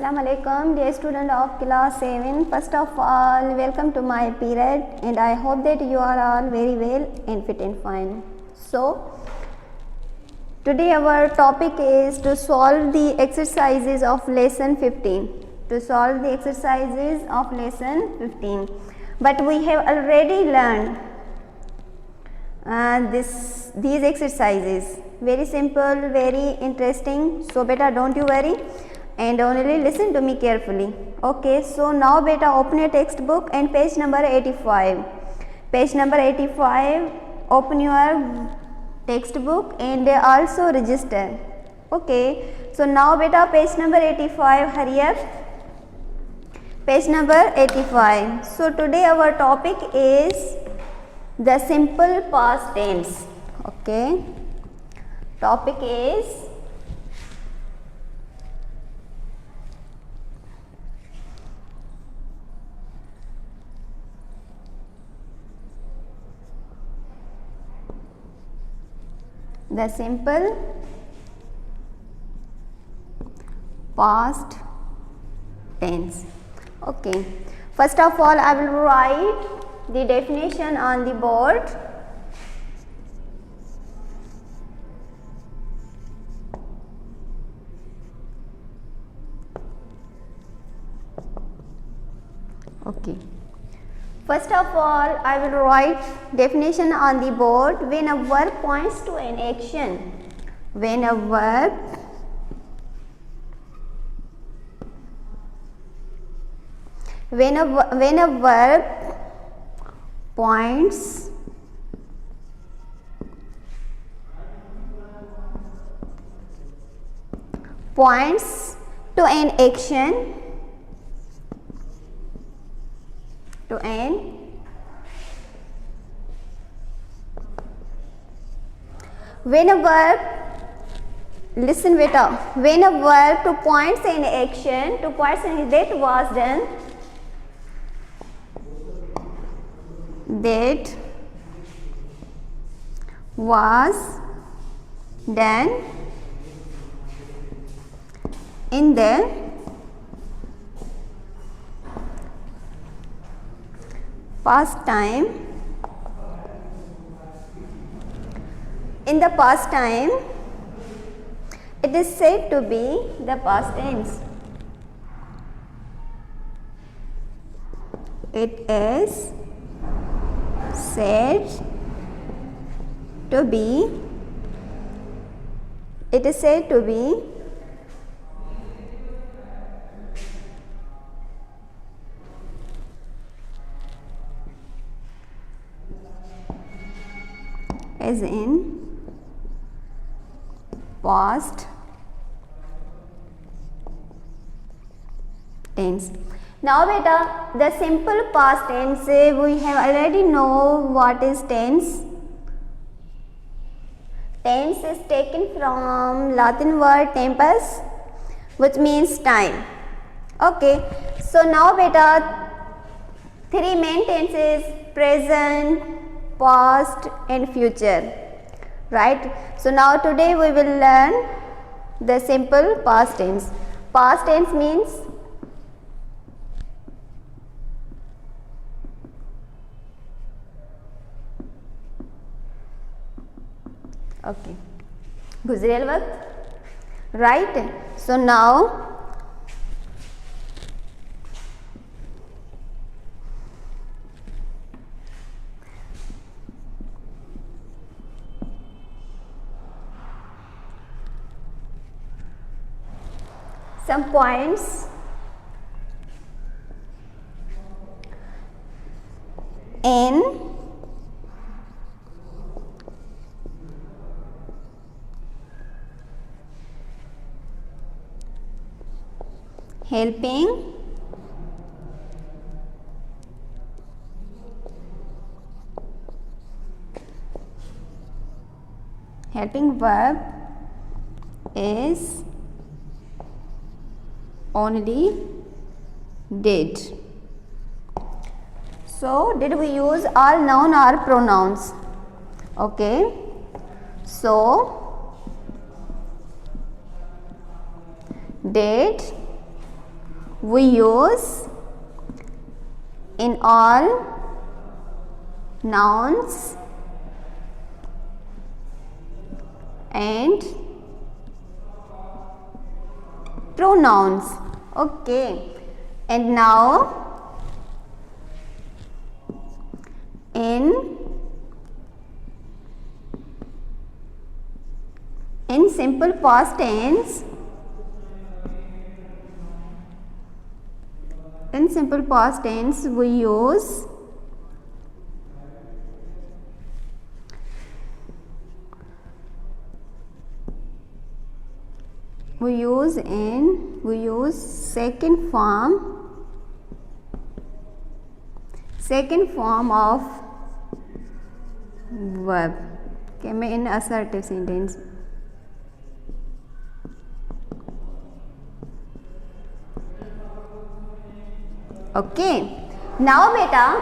Assalamu alaikum, dear student of class 7. First of all, welcome to my period, and I hope that you are all very well and fit and fine. So, today our topic is to solve the exercises of lesson 15. To solve the exercises of lesson 15. But we have already learned these exercises. Very simple, very interesting. So, beta, don't you worry and only listen to me carefully. Okay, so now beta, open your textbook and page number 85. Page number 85, open your textbook and also register. Okay, so now beta, page number 85, hurry up. Page number 85. So today our topic is the simple past tense. Okay, topic is the simple past tense. Okay, first of all I will write the definition on the board. Okay, first of all I will write definition on the board. When a verb points to an action, when a verb points to an action, when a verb, listen beta, when a verb to points an action to person that was done, in the past time, it is said to be the past tense. It is said to be as in past tense. Now beta, the simple past tense, we have already know what is tense. Tense is taken from Latin word tempus, which means time. Okay, so now beta, three main tenses: present, past and future, right? So now today we will learn the simple past tense. Past tense means okay, गुजरेल वक्त, right? So now some points in helping verb is only did. So did we use all noun or pronouns? Okay, so did we use in all nouns and pronouns. Okay, and now in simple past tense, in simple past tense we use second form of verb. Okay, in assertive sentence. Okay, now beta,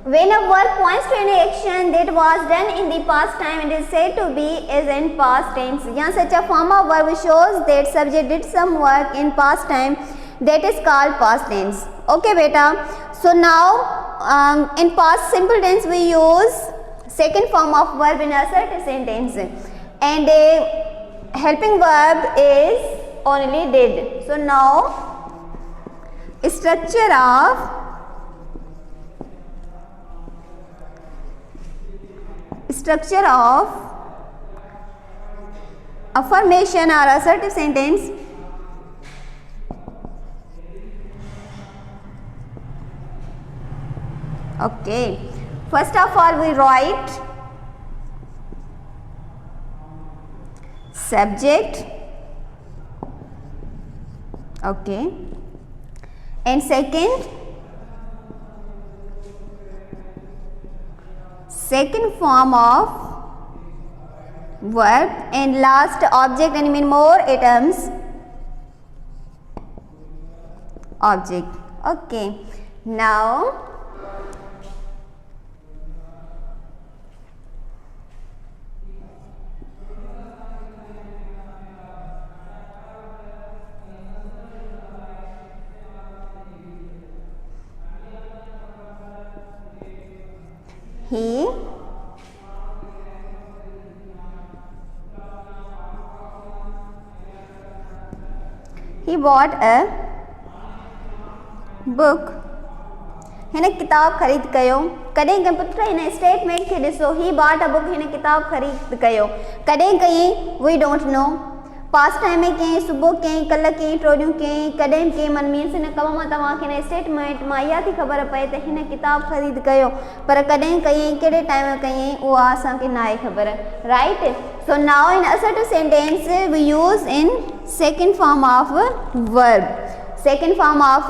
when a verb points to any action that was done in the past time, it is said to be is in past tense. यहाँ such a form of verb shows that subject did some work in past time, that is called past tense. Okay beta, so now in past simple tense we use second form of verb in assertive sentence, and a helping verb is only did. So now structure of affirmation or assertive sentence. Okay, first of all we write subject. Okay, and second form of verb, and last object and many more items object. Okay, now he bought a book. हिन किताब ख़रीद कयो. कॾहिं कंहिं put हिन statement खे ॾिसो, he bought a book, हिन किताब ख़रीद कयो. कॾहिं कयईं, we don't know. Past time में कयईं, सुबुह कयईं, कल्ह कयईं, ट्रोॾियूं कयईं, कॾहिं कयईं. मन मीन्स हिन कम मां तव्हांखे हिन स्टेटमेंट मां इहा थी ख़बर पए त हिन किताब ख़रीद कयो, पर कॾहिं कयईं, कहिड़े टाइम कयईं, उहा असांखे न आहे ख़बर. Right. So now in assertive sentence we use in second form of verb. Second form of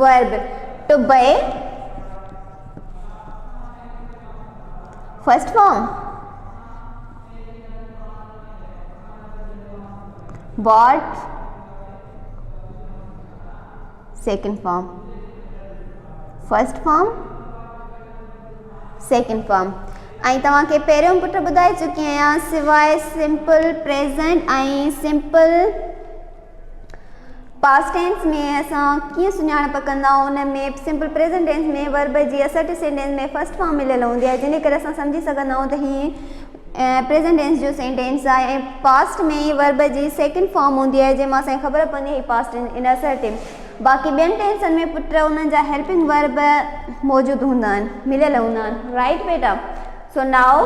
verb. To buy, first form. Bought, second form. First form, second form. ऐं तव्हांखे पहिरियों पुट ॿुधाए चुकी आहियां, सिवाय सिंपल प्रेज़ेंट ऐं simple past tense में असां कीअं सुञाणप कंदा आहियूं. उन में सिंपल प्रेज़ेंट टेंस में वर्ब जी असर्टिव सेंटेंस में फर्स्ट फॉर्म मिलियल हूंदी आहे, जिन करे असां सम्झी सघंदा आहियूं त हीअ प्रेज़ेंट टेंस जो सेंटेंस आहे. ऐं पास्ट में वर्ब जी सेकेंड फॉर्म हूंदी आहे, जंहिंमां असांखे ख़बर पवंदी आहे पास्ट इन असर्टिव. बाक़ी ॿियनि टेंसन में पुट उन्हनि जा हेल्पिंग वर्ब मौजूदु हूंदा आहिनि, मिलियल हूंदा आहिनि. राइट बेटा. So now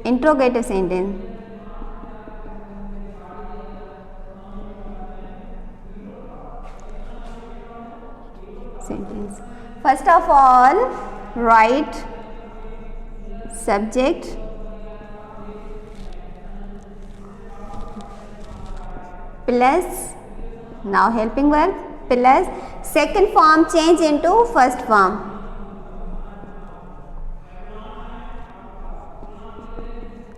interrogative sentence. First of all, write subject plus, now helping verb, plus second form change into first form.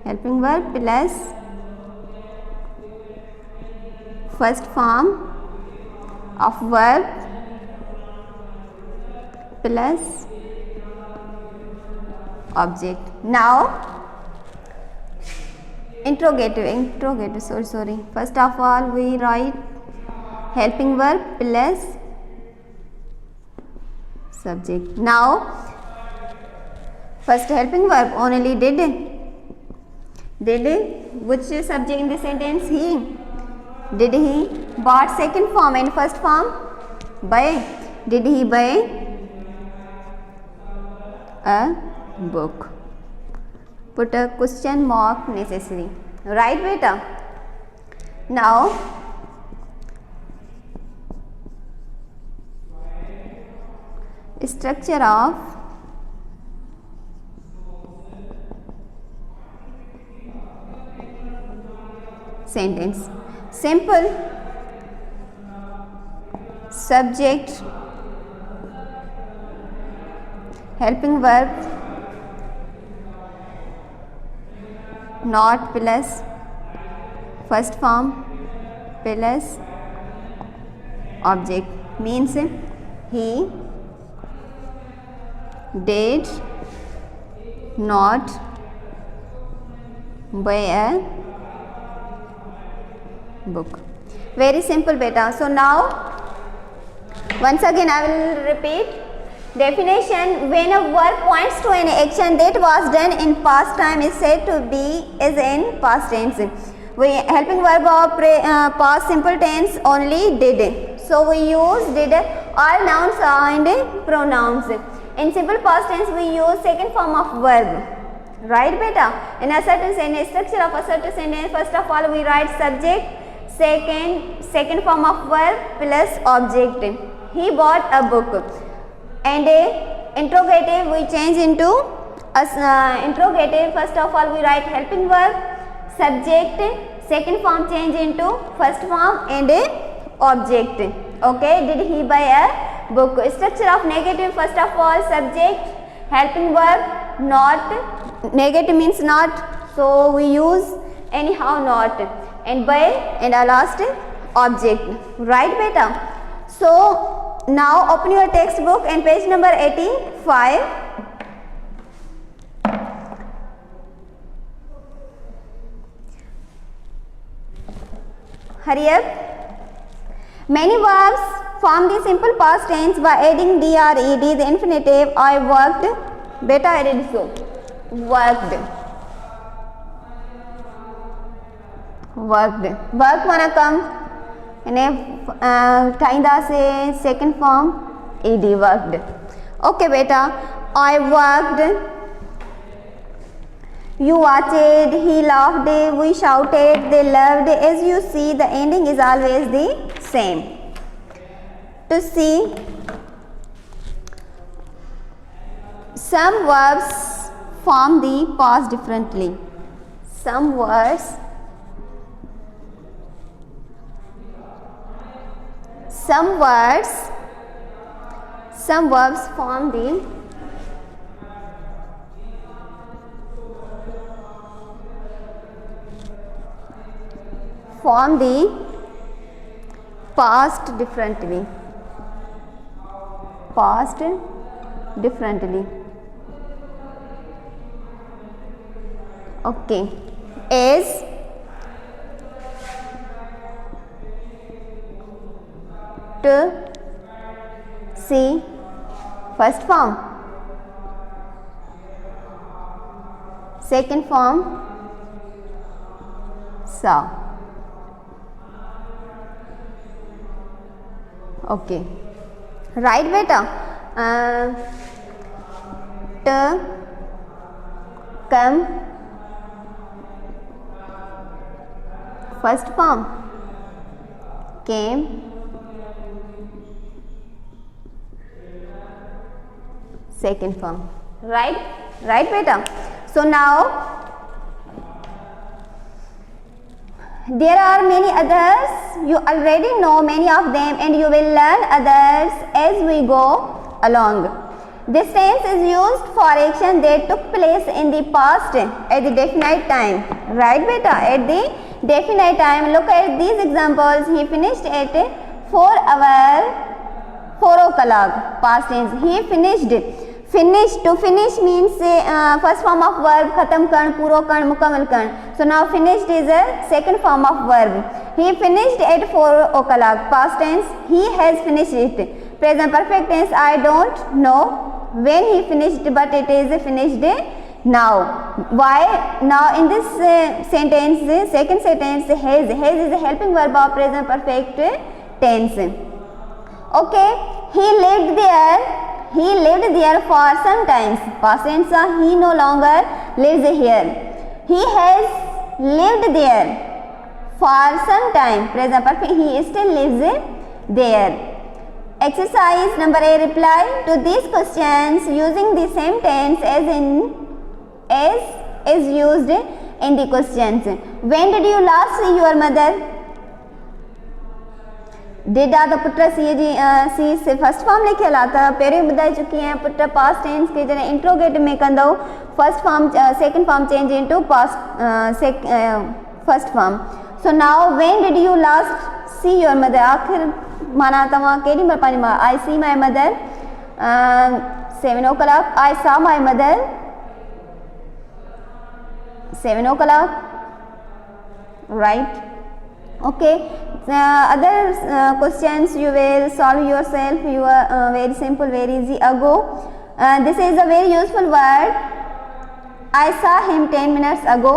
Helping verb plus first form of verb plus object. Now interrogative, sorry. First of all we write helping verb plus subject. Now first helping verb only did which subject in the sentence? He. Did he bought second form and first form buy? Did he buy a book? Put a question mark necessary. Right beta? Now structure of sentence. Simple, subject, helping verb, not plus first form plus object, means he did not buy a book. Very simple beta. So now once again I will repeat definition. When a verb points to an action that was done in past time is said to be is in past tense. We helping verb of past simple tense only did. So we use did all nouns and pronouns. In simple past tense we use second form of verb. Right beta? In a certain sentence, structure of a certain sentence, first of all we write subject, second form of verb plus object. He bought a book. And interrogative we change into interrogative. First of all we write helping verb, subject, second form change into first form and object. Okay, did he buy a book? Structure of negative, first of all subject, helping verb, not, negative means not, so we use anyhow not, and by and a last object. Right beta? So now open your textbook and page number 85. Hurry up. Many verbs form the simple past tense by adding DRED, the infinitive. I worked. Beta I did so. Worked. Worked. Work mana come. Tainda se second form ed worked. Okay beta, I worked, you watched, he laughed, we shouted, they loved. As you see, the ending is always the same. To see, some verbs form the past differently. Some verbs form the past differently. Okay, as to see, first form, second form saw. Okay, right beta? To come, first form, came, second form. Right beta? So now there are many others, you already know many of them and you will learn others as we go along. This tense is used for action that took place in the past at the definite time. Right beta? At the definite time. Look at these examples. He finished at 4 o'clock. Past tense. He finished. Finish, to finish means first form of verb, khatam karn, puro karn, mukammal karn. So now finished is a second form of verb. He finished at 4 o'clock. Past tense, he has finished it. Present perfect tense, I don't know when he finished, but it is finished now. Why? Now in this sentence, second sentence, has is a helping verb of present perfect tense. Okay, he lived there for some time. Past tense, he no longer lives here. He has lived there for some time. Present perfect, he still lives there. Exercise number A. Reply to these questions using the same tense as is used in the questions. When did you last see your mother? Did the पुत्र सी से first form लिखियल आहे त पहिरियों ॿुधाए चुकी आहियां put past tense खे जॾहिं इंट्रोगेट में कंदो first form second form change into first form. So now when did you last see your mother, आखिर माना तव्हां केॾी महिल पंहिंजी मां I see my mother 7 o'clock. I saw my mother 7 o'clock, right? Okay. Other questions you will solve yourself. You are very simple, very easy. Ago, this is a very useful word. I saw him 10 minutes ago.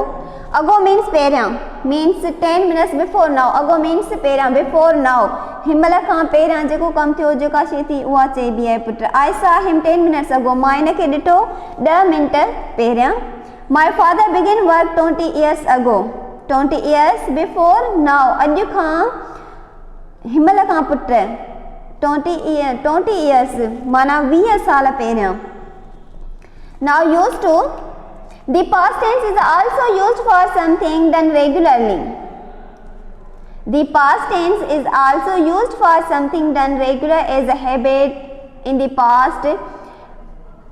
Ago means पहिरियां, means 10 minutes before now. Ago means पहिरियां, before now. हिनमहिल खां पहिरियां जेको कमु थियो, जेका शइ थी उहा चइबी आहे put. I saw him 10 minutes ago. मां हिनखे ॾिठो 10 मिंट पहिरियां. My father began work 20 years ago. 20 years before now. अॼु खां हिनमहिल खां पुट 20 years माना 20 साल पहिरियां. Now used to, the past tense is also used for something done regularly. The past tense is also used for something done regular as a habit in the past.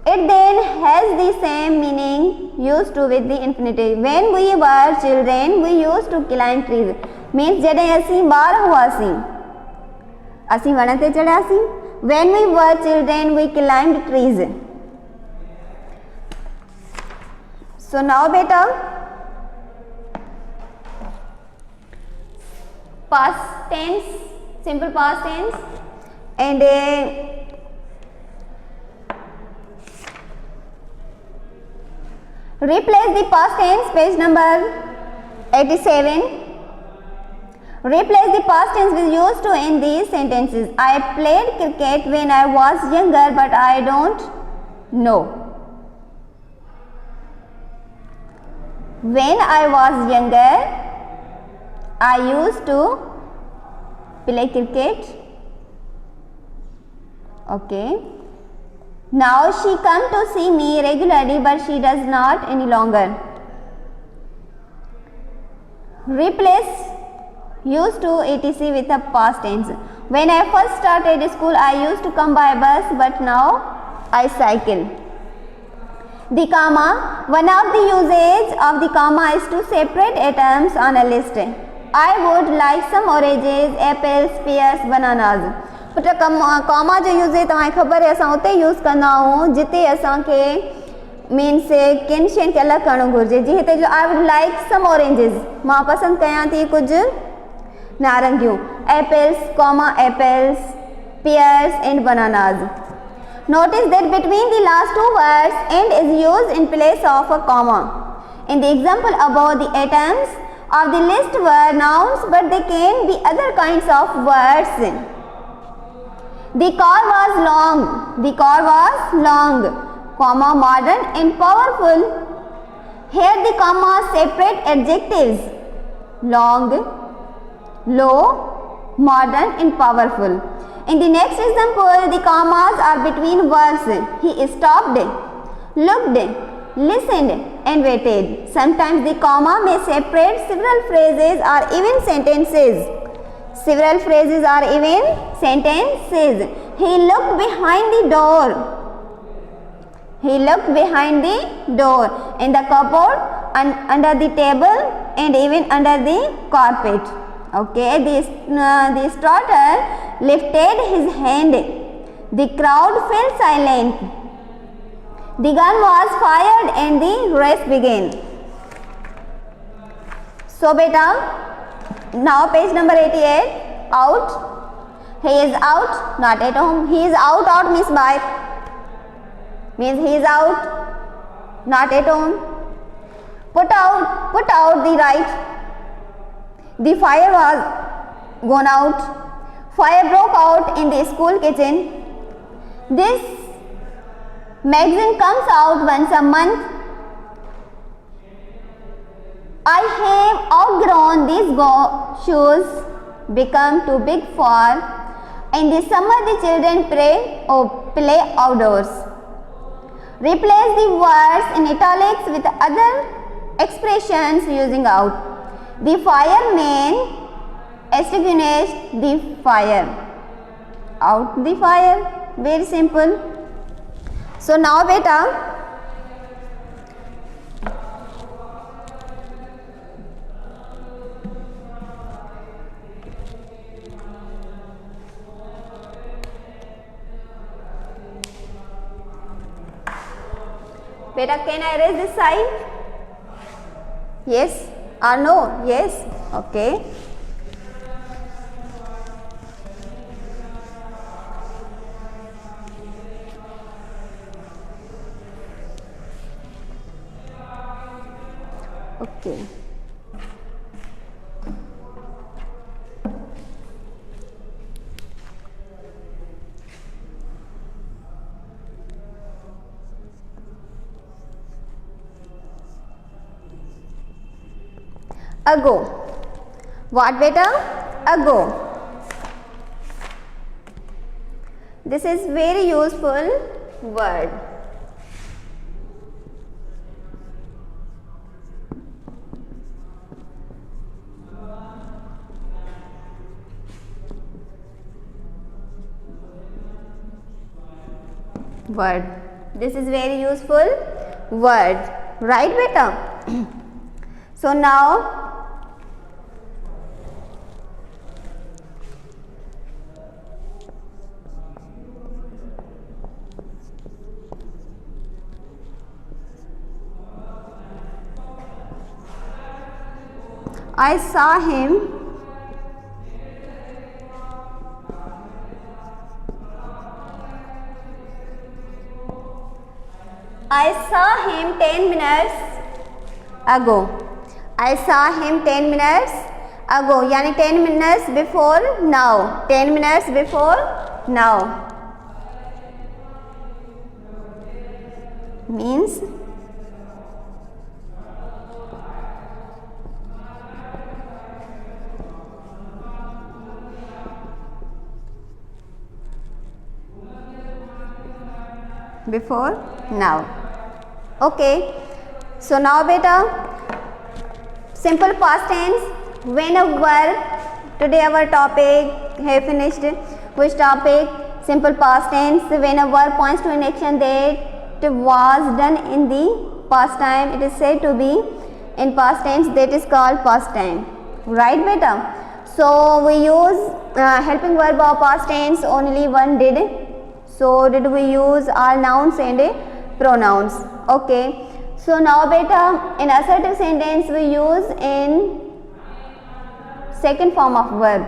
It then has the same meaning used to with the infinitive. When we were children, we used to climb trees. Means जॾहिं असीं ॿार हुआसीं असीं वण ते चढ़ियासीं. When we were children, we climbed trees. So now beta, past tense, simple past tense, and replace the past tense, page number 87. Replace the past tense with used to in these sentences. I played cricket when I was younger, but I don't know. When I was younger, I used to play cricket. Okay. Now she come to see me regularly, but she does not any longer. Replace used to etc with a past tense. When I first started school, I used to come by bus, but now I cycle. The comma, one of the usage of the comma is to separate items on a list. I would like some oranges, apples, pears, bananas. Put comma जो use है तव्हांखे ख़बर है असां उते use कंदा आहियूं जिते असांखे मीन्स किन शयुनि खे अलॻि करणो घुरिजे. जीअं हिते जो I would like some oranges, मां पसंदि कयां थी कुझु नारंगियूं. Apples comma apples, pears and bananas. Notice that between the last two words and is used in place of a comma. In the example above, the items of the list were nouns, but they can be other kinds of words. The car was long. The car was long, comma modern and powerful. Here the commas separate adjectives: long, low, modern and powerful. In the next example, the commas are between verbs. He stopped, looked, listened and waited. Sometimes the comma may separate several phrases or even sentences. Several phrases are even sentences. He looked behind the door. He looked behind the door, in the cupboard, and under the table, and even under the carpet. Okay, the starter lifted his hand. The crowd fell silent. The gun was fired and the race began. So beta, now page number 88, out. He is out, not at home. He is out, out means by. Means he is out, not at home. Put out the right. The fire was gone out. Fire broke out in the school kitchen. This magazine comes out once a month. I have outgrown these shoes, become too big for. In the summer the children play outdoors. Replace the words in italics with other expressions using out. The fireman extinguished the fire. Out the fire. Very simple. So now beta, beta, can I erase this side? Yes or no? Yes. Okay. Okay. Ago. What beta? Ago. This is very useful word. Word. This is very useful word. Right beta? So now I saw him I saw him 10 minutes ago. I saw him 10 minutes ago. यानी 10 minutes before now. 10 minutes before now. Means before now. Okay. So now beta, simple past tense. Whenever, today our topic have finished. Which topic? Simple past tense. Whenever points to an action that was done in the past time, it is said to be in past tense. That is called past time. Right beta? So we use helping verb of past tense only one did. So did we use all nouns and pronouns? Okay. So now beta, in assertive sentence we use in second form of verb.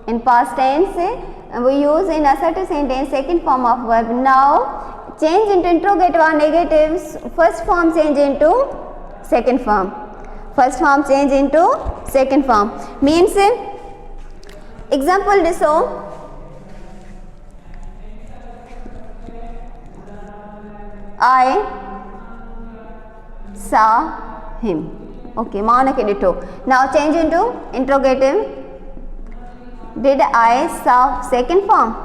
In past tense we use in assertive sentence second form of verb. Now change into interrogative or negatives. First form change into second form. First form change into second form. Means example this so. I saw him. Okay, Monica ditto. Now change into interrogative. Did I saw second form?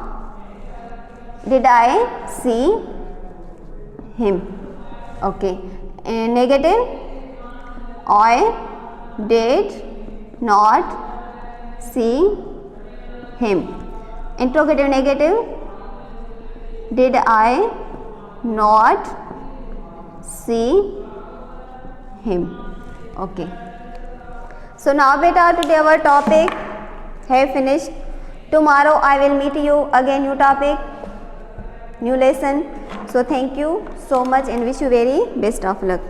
Did I see him? Okay. And negative. I did not see him. Interrogative negative. Did I not see him? Okay. So now beta, today our topic have finished. Tomorrow I will meet you again, new topic, new lesson. So thank you so much and wish you very best of luck.